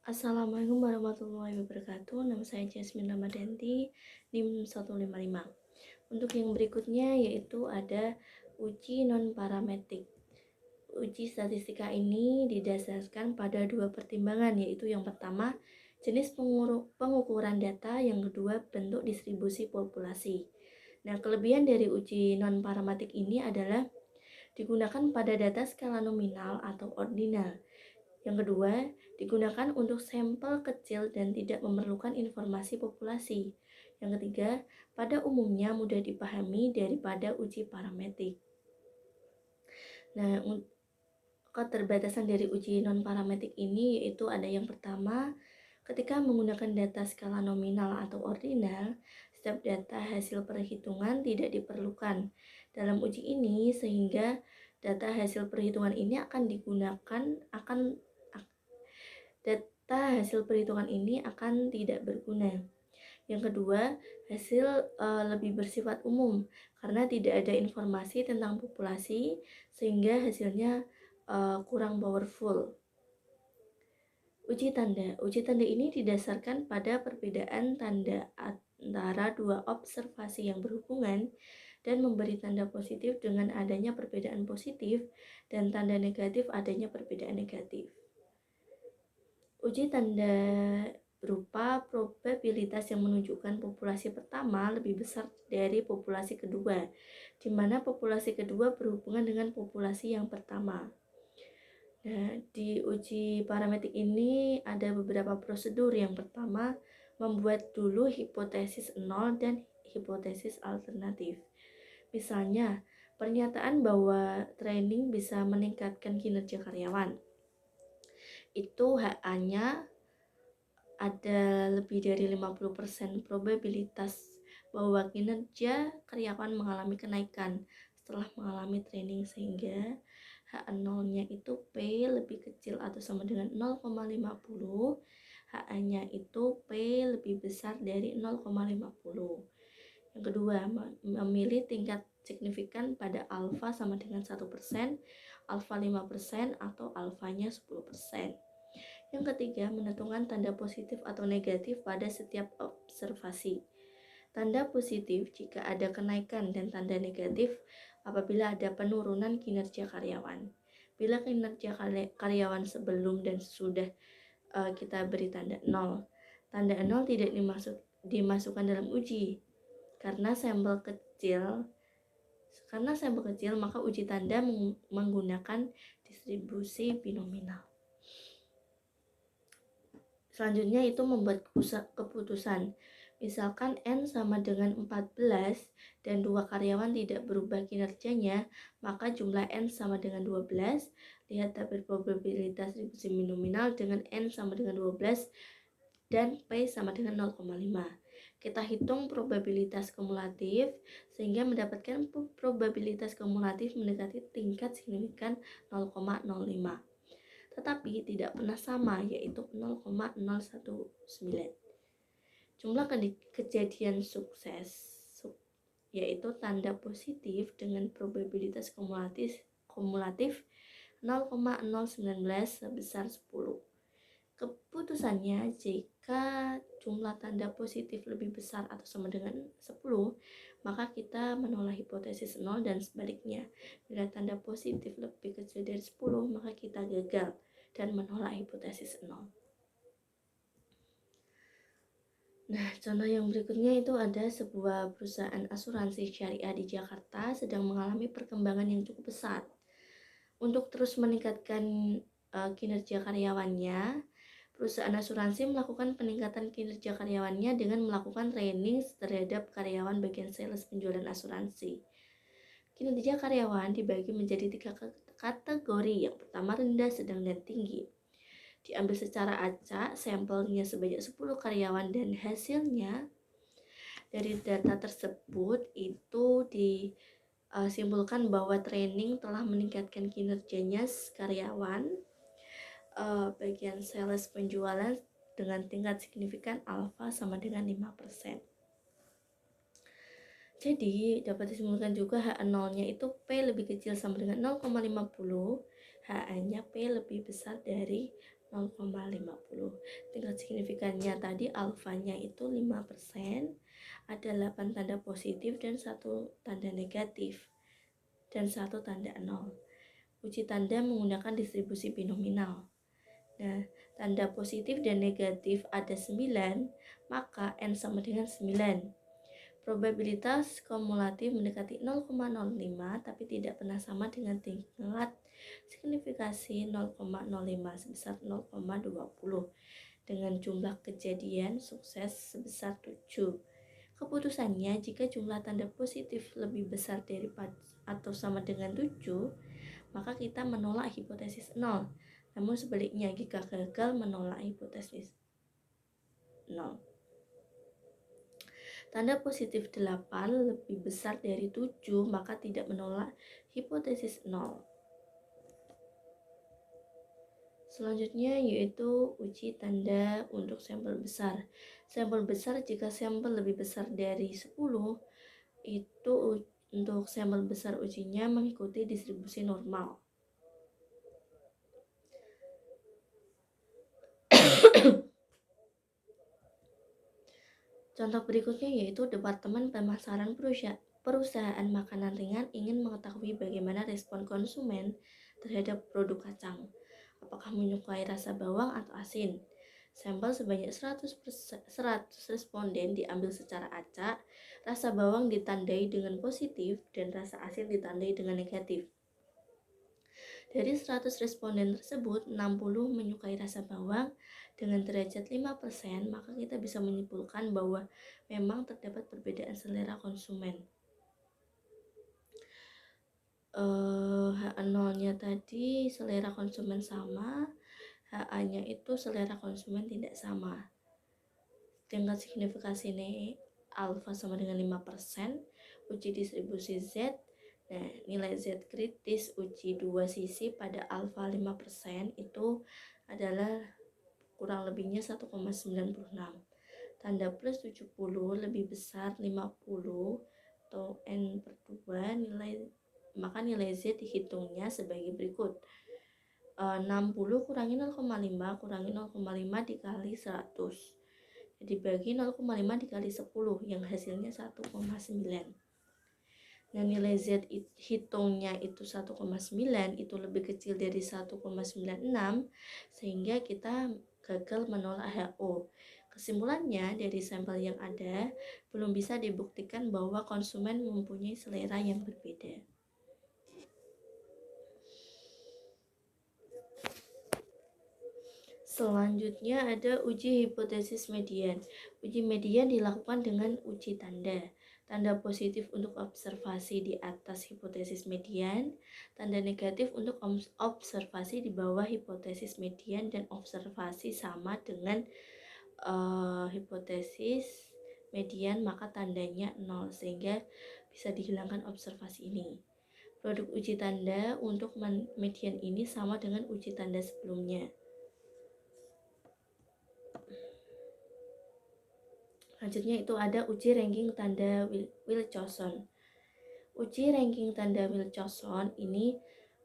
Assalamualaikum warahmatullahi wabarakatuh. Nama saya Jasmine Ramadanti, NIM 155. Untuk yang berikutnya yaitu ada uji non-parametrik. Uji statistika ini didasarkan pada dua pertimbangan, yaitu yang pertama jenis pengukuran data, yang kedua bentuk distribusi populasi. Nah, kelebihan dari uji non-parametrik ini adalah digunakan pada data skala nominal atau ordinal. Yang kedua, digunakan untuk sampel kecil dan tidak memerlukan informasi populasi. Yang ketiga, pada umumnya mudah dipahami daripada uji parametrik. Nah, keterbatasan dari uji non-parametrik ini yaitu ada yang pertama, ketika menggunakan data skala nominal atau ordinal, setiap data hasil perhitungan tidak diperlukan dalam uji ini, sehingga data hasil perhitungan ini akan tidak berguna. Yang kedua, hasil lebih bersifat umum karena tidak ada informasi tentang populasi, sehingga hasilnya kurang powerful. Uji tanda ini didasarkan pada perbedaan tanda antara dua observasi yang berhubungan dan memberi tanda positif dengan adanya perbedaan positif dan tanda negatif adanya perbedaan negatif. Uji tanda berupa probabilitas yang menunjukkan populasi pertama lebih besar dari populasi kedua, di mana populasi kedua berhubungan dengan populasi yang pertama. Nah, di uji parametrik ini ada beberapa prosedur. Yang pertama, membuat dulu hipotesis nol dan hipotesis alternatif. Misalnya, pernyataan bahwa training bisa meningkatkan kinerja karyawan. Itu HA-nya ada lebih dari 50% probabilitas bahwa kinerja karyawan mengalami kenaikan setelah mengalami training, sehingga HA0-nya itu P lebih kecil atau sama dengan 0,50, HA-nya itu P lebih besar dari 0,50. Yang kedua, memilih tingkat signifikan pada alfa sama dengan 1%, alfa 5%, atau alfanya 10%. Yang ketiga, menentukan tanda positif atau negatif pada setiap observasi. Tanda positif jika ada kenaikan dan tanda negatif apabila ada penurunan kinerja karyawan. Bila kinerja karyawan sebelum dan sesudah kita beri tanda 0. Tanda 0 tidak dimasukkan dalam uji karena sampel kecil, maka uji tanda menggunakan distribusi binominal. Selanjutnya itu membuat keputusan. Misalkan N sama dengan 14 dan dua karyawan tidak berubah kinerjanya, maka jumlah N sama dengan 12. Lihat tabel probabilitas distribusi binominal dengan N sama dengan 12 dan P sama dengan 0,5. Kita hitung probabilitas kumulatif sehingga mendapatkan probabilitas kumulatif mendekati tingkat signifikan 0,05. Tetapi tidak pernah sama, yaitu 0,019. Jumlah kejadian sukses yaitu tanda positif dengan probabilitas kumulatif 0,019 sebesar 10. Keputusannya, jika jumlah tanda positif lebih besar atau sama dengan 10, maka kita menolak hipotesis 0, dan sebaliknya. Bila tanda positif lebih kecil dari 10, maka kita gagal dan menolak hipotesis 0. Nah, contoh yang berikutnya itu ada sebuah perusahaan asuransi syariah di Jakarta sedang mengalami perkembangan yang cukup pesat. Untuk terus meningkatkan kinerja karyawannya, perusahaan asuransi melakukan peningkatan kinerja karyawannya dengan melakukan training terhadap karyawan bagian sales penjualan asuransi. Kinerja karyawan dibagi menjadi 3 kategori. Yang pertama rendah, sedang, dan tinggi. Diambil secara acak sampelnya sebanyak 10 karyawan dan hasilnya dari data tersebut itu disimpulkan bahwa training telah meningkatkan kinerjanya karyawan bagian sales penjualan dengan tingkat signifikan alfa sama dengan 5%. Jadi dapat disimpulkan juga HA0-nya itu P lebih kecil sama dengan 0,50, HA-nya P lebih besar dari 0,50. tingkat signifikannya tadi alfanya itu 5%, ada 8 tanda positif dan 1 tanda negatif dan 1 tanda nol. Uji tanda menggunakan distribusi binominal. Nah, tanda positif dan negatif ada 9, maka N sama dengan 9. Probabilitas kumulatif mendekati 0,05 tapi tidak pernah sama dengan tingkat signifikasi 0,05 sebesar 0,20 dengan jumlah kejadian sukses sebesar 7. Keputusannya, jika jumlah tanda positif lebih besar daripada atau sama dengan 7, maka kita menolak hipotesis 0. Namun sebaliknya, jika gagal menolak hipotesis 0. Tanda positif 8 lebih besar dari 7, maka tidak menolak hipotesis 0. Selanjutnya yaitu uji tanda untuk sampel besar. Sampel besar, jika sampel lebih besar dari 10, itu untuk sampel besar ujinya mengikuti distribusi normal. Contoh berikutnya yaitu Departemen Pemasaran Perusahaan Makanan Ringan ingin mengetahui bagaimana respon konsumen terhadap produk kacang. Apakah menyukai rasa bawang atau asin? Sampel sebanyak 100 responden diambil secara acak, rasa bawang ditandai dengan positif dan rasa asin ditandai dengan negatif. Dari 100 responden tersebut, 60 menyukai rasa bawang dengan derajat 5%, maka kita bisa menyimpulkan bahwa memang terdapat perbedaan selera konsumen. HA0-nya tadi selera konsumen sama, HA-nya itu selera konsumen tidak sama. Tingkat signifikasi ini alfa sama dengan 5%, uji distribusi Z. Nah, nilai Z kritis uji dua sisi pada alfa 5% itu adalah kurang lebihnya 1,96. Tanda plus 70 lebih besar 50 atau N per 2, maka nilai Z dihitungnya sebagai berikut. 60 kurangi 0,5 kurangi 0,5 dikali 100. Jadi bagi 0,5 dikali 10 yang hasilnya 1,9. Nah, nilai Z hitungnya itu 1,9, itu lebih kecil dari 1,96, sehingga kita gagal menolak HO. Kesimpulannya, dari sampel yang ada, belum bisa dibuktikan bahwa konsumen mempunyai selera yang berbeda. Selanjutnya ada uji hipotesis median. Uji median dilakukan dengan uji tanda. Tanda positif untuk observasi di atas hipotesis median, tanda negatif untuk observasi di bawah hipotesis median, dan observasi sama dengan hipotesis median, maka tandanya 0, sehingga bisa dihilangkan observasi ini. Produk uji tanda untuk median ini sama dengan uji tanda sebelumnya. Selanjutnya itu ada uji ranking tanda Wilcoxon. Uji ranking tanda Wilcoxon ini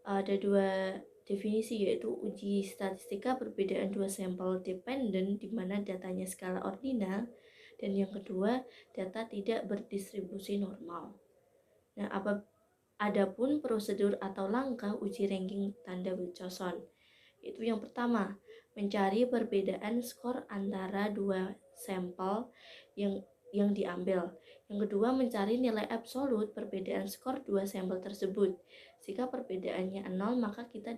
ada dua definisi, yaitu uji statistika perbedaan dua sampel dependen di mana datanya skala ordinal, dan yang kedua data tidak berdistribusi normal. Nah, adapun prosedur atau langkah uji ranking tanda Wilcoxon, itu yang pertama, mencari perbedaan skor antara dua sampel yang diambil. Yang kedua, mencari nilai absolut perbedaan skor dua sampel tersebut. Jika perbedaannya 0, maka kita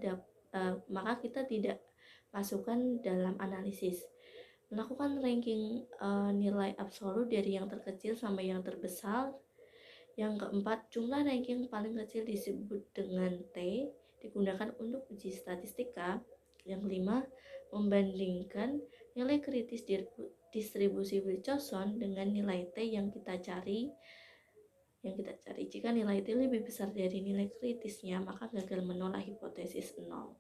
tidak masukkan dalam analisis. Melakukan ranking nilai absolut dari yang terkecil sampai yang terbesar. Yang keempat, jumlah ranking paling kecil disebut dengan T, digunakan untuk uji statistika. Yang kelima, membandingkan nilai kritis distribusi Wilcoxon dengan nilai T yang kita cari. Jika nilai T lebih besar dari nilai kritisnya, maka gagal menolak hipotesis 0.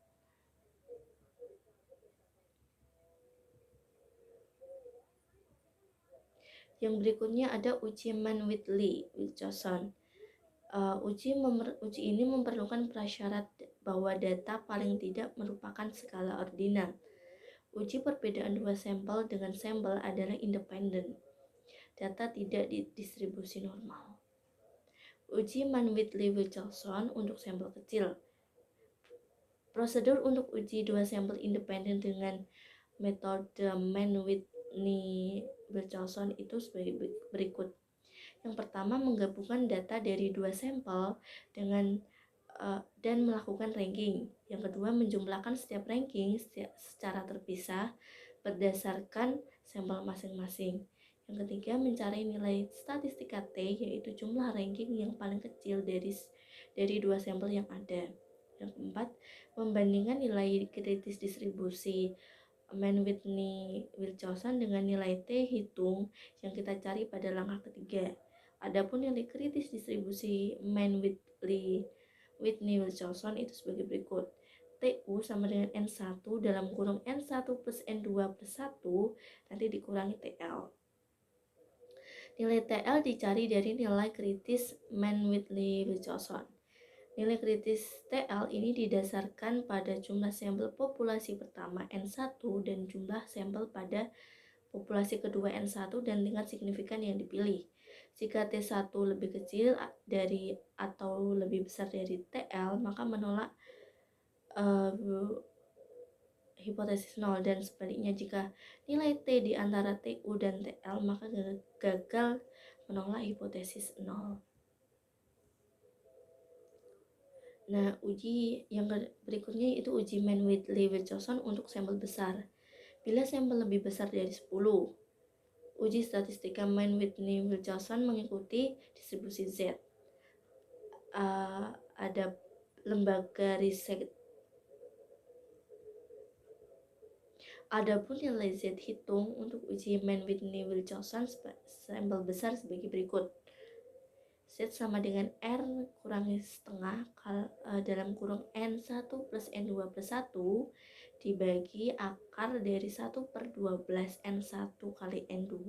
Yang berikutnya ada uji Mann-Whiteley-Wilcoxon. Uji ini memerlukan prasyarat bahwa data paling tidak merupakan skala ordinal. Uji perbedaan dua sampel dengan sampel adalah independen. Data tidak didistribusi normal. Uji Mann-Whiteley-Wilson untuk sampel kecil. Prosedur untuk uji dua sampel independen dengan metode Mann-Whiteley-Wilson itu sebagai berikut. Yang pertama, menggabungkan data dari dua sampel dan melakukan ranking. Yang kedua, menjumlahkan setiap ranking secara terpisah berdasarkan sampel masing-masing. Yang ketiga, mencari nilai statistika T, yaitu jumlah ranking yang paling kecil dari dua sampel yang ada. Yang keempat, membandingkan nilai kritis distribusi Mann-Whiteley-Wilson dengan nilai T hitung yang kita cari pada langkah ketiga. Adapun nilai kritis distribusi Mann-Whiteley-Wilson itu sebagai berikut. TU sama dengan N1 dalam kurung N1 plus N2 plus 1 nanti dikurangi TL. Nilai TL dicari dari nilai kritis Mann-Whiteley-Wilson. Nilai kritis TL ini didasarkan pada jumlah sampel populasi pertama N1 dan jumlah sampel pada populasi kedua N1 dan tingkat signifikan yang dipilih. Jika T1 lebih kecil dari atau lebih besar dari TL, maka menolak hipotesis 0, dan sebaliknya jika nilai T di antara TU dan TL, maka gagal menolak hipotesis 0. Nah, uji yang berikutnya itu uji Mann-Whiteley-Wilson untuk sampel besar. Bila sampel lebih besar dari 10, uji statistika Mann-Whiteley-Wilson mengikuti distribusi Z. Ada lembaga riset. Adapun nilai Z hitung untuk uji Mann-Whiteley-Wilson sampel besar sebagai berikut. Z sama dengan R kurangi setengah dalam kurung N1 plus N2 plus 1 dibagi akar dari 1/12 N1 kali N2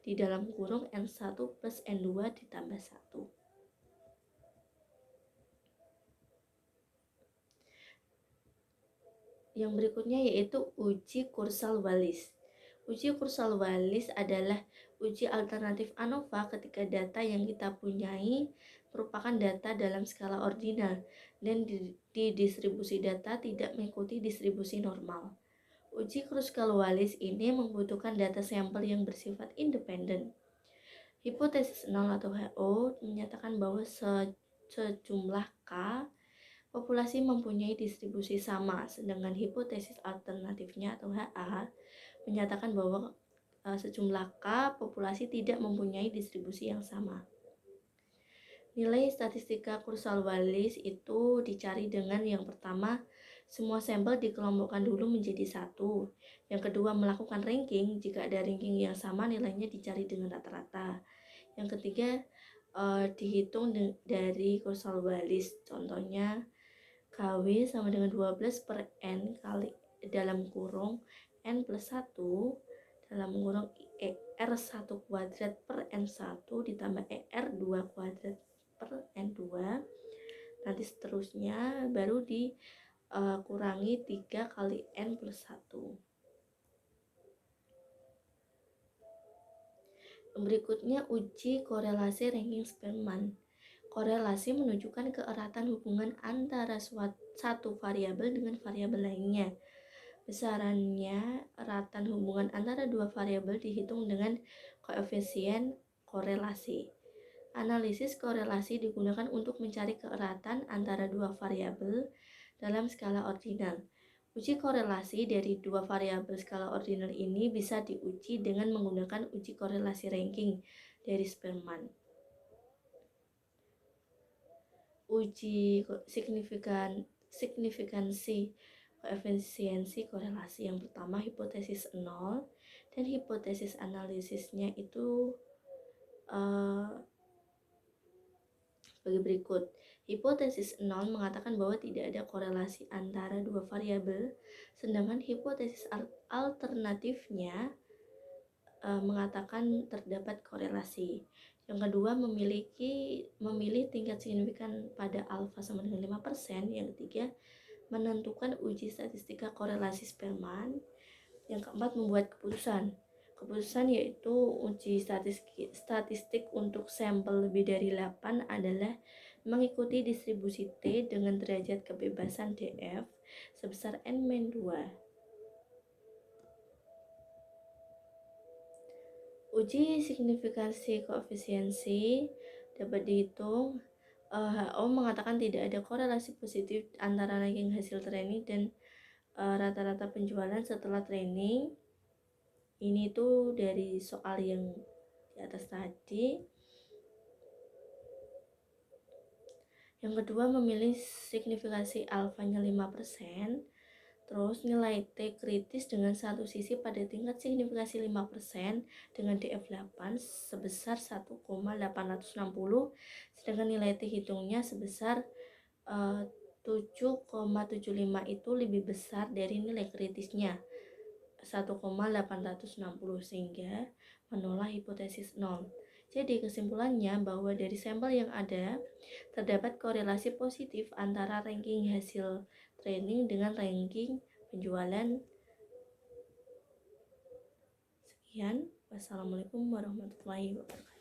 di dalam kurung N1 plus N2 ditambah 1. Yang berikutnya yaitu uji Kursal-Wallis. Uji Kursal-Wallis adalah uji alternatif ANOVA ketika data yang kita punyai merupakan data dalam skala ordinal dan di distribusi data tidak mengikuti distribusi normal. Uji Kursal-Wallis ini membutuhkan data sampel yang bersifat independen. Hipotesis 0 atau HO menyatakan bahwa sejumlah K populasi mempunyai distribusi sama, sedangkan hipotesis alternatifnya atau HA menyatakan bahwa sejumlah K populasi tidak mempunyai distribusi yang sama. Nilai statistika Kursal-Wallis itu dicari dengan yang pertama, semua sampel dikelompokkan dulu menjadi satu. Yang kedua, melakukan ranking. Jika ada ranking yang sama, nilainya dicari dengan rata-rata. Yang ketiga, dihitung dari Kursal-Wallis. Contohnya, KW sama dengan 12 per N kali dalam kurung N plus 1 dalam kurung ER1 kuadrat per N1 ditambah ER2 kuadrat per N2. Nanti seterusnya baru dikurangi 3 kali N plus 1. Berikutnya uji korelasi ranking Spearman. Korelasi menunjukkan keeratan hubungan antara satu variabel dengan variabel lainnya. Besarannya eratan hubungan antara dua variabel dihitung dengan koefisien korelasi. Analisis korelasi digunakan untuk mencari keeratan antara dua variabel dalam skala ordinal. Uji korelasi dari dua variabel skala ordinal ini bisa diuji dengan menggunakan uji korelasi ranking dari Spearman. Uji signifikansi koefisiensi korelasi yang pertama hipotesis 0 dan hipotesis analisisnya itu sebagai berikut. Hipotesis 0 mengatakan bahwa tidak ada korelasi antara dua variabel, sedangkan hipotesis alternatifnya mengatakan terdapat korelasi. Yang kedua, memilih tingkat signifikan pada alfa sama dengan 5%. Yang ketiga, menentukan uji statistika korelasi Spearman. Yang keempat, membuat keputusan. Keputusan yaitu uji statistik untuk sampel lebih dari 8 adalah mengikuti distribusi T dengan derajat kebebasan DF sebesar N-2. Uji signifikansi koefisiensi dapat dihitung. HO mengatakan tidak ada korelasi positif antara ranking hasil training dan rata-rata penjualan setelah training. Ini tuh dari soal yang di atas tadi. Yang kedua, memilih signifikasi alfanya 5%. Terus nilai T kritis dengan satu sisi pada tingkat signifikasi 5% dengan DF 8 sebesar 1,860, sedangkan nilai T hitungnya sebesar 7,75 itu lebih besar dari nilai kritisnya 1,860 sehingga menolak hipotesis 0. Jadi kesimpulannya bahwa dari sampel yang ada terdapat korelasi positif antara ranking hasil training dengan ranking penjualan. Sekian, wassalamualaikum warahmatullahi wabarakatuh.